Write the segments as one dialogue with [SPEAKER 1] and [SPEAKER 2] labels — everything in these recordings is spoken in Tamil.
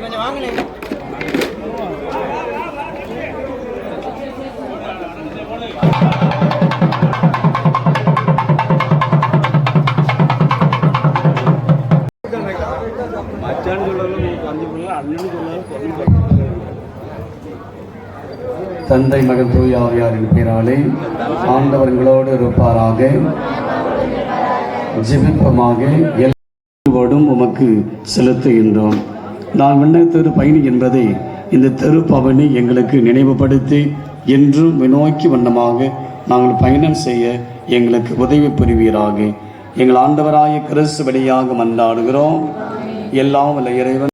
[SPEAKER 1] கொஞ்சம் வாங்கினே.
[SPEAKER 2] தந்தை மகன் தூய ஆவியாரின் பேராலே ஆண்டவர்களோடு இருப்பாராக. ஜெபிப்பமாக. எல்லாரோடும் உமக்கு செலுத்துகின்றோம். நான் விண்ணகத்தெரு பயணி என்பதை இந்த திருப்பவனி எங்களுக்கு நினைவுபடுத்தி என்றும் வினோக்கி வண்ணமாக நாங்கள் பயணம் செய்ய எங்களுக்கு உதவி புரிவீராக. எங்கள் ஆண்டவராய கிறிஸ்து வழியாக மன்றாடுகிறோம். எல்லாம் வல்ல இறைவன்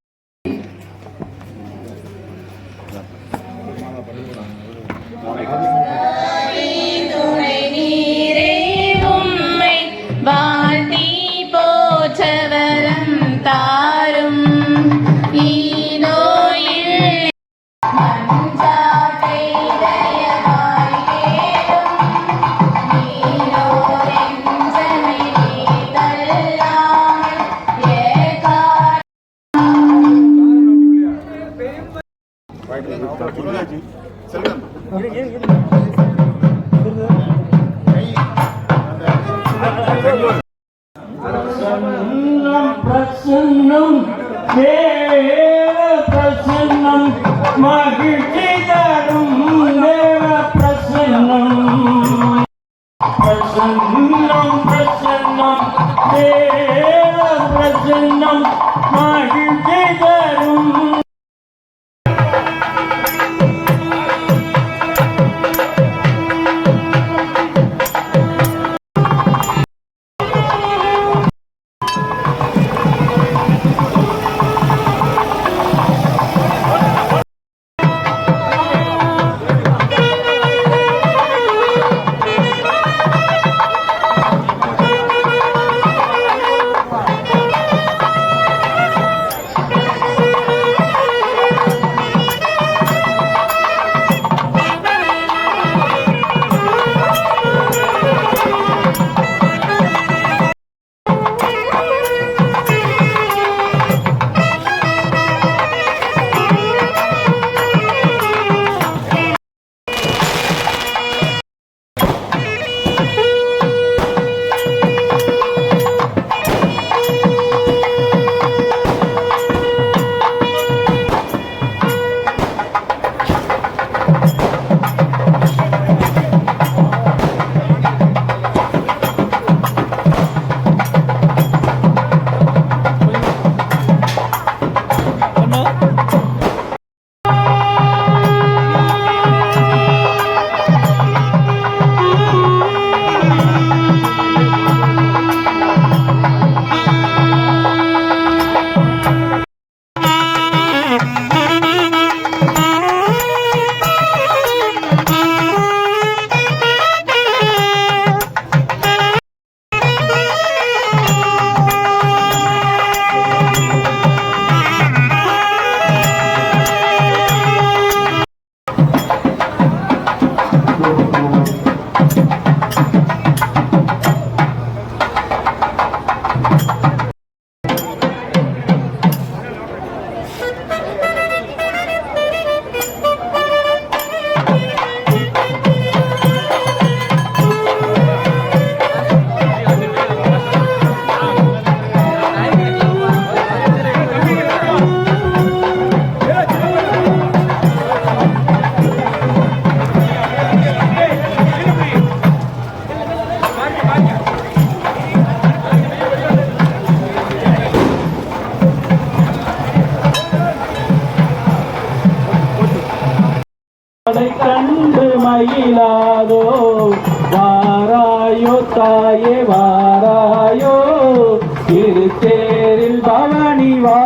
[SPEAKER 2] பிரசன்னம் பிரசன்னம் மகிழ்ச்சி தரும் தேவ பிரசன்னம் பிரசன்னம் பிரசன்னம் தேவ பிரசன்னம் மகிழ்ச்சி தரும். கண்டு மயிலாதோ வாராயோ தாயே வாராயோ திருத்தேரில் பவனி வா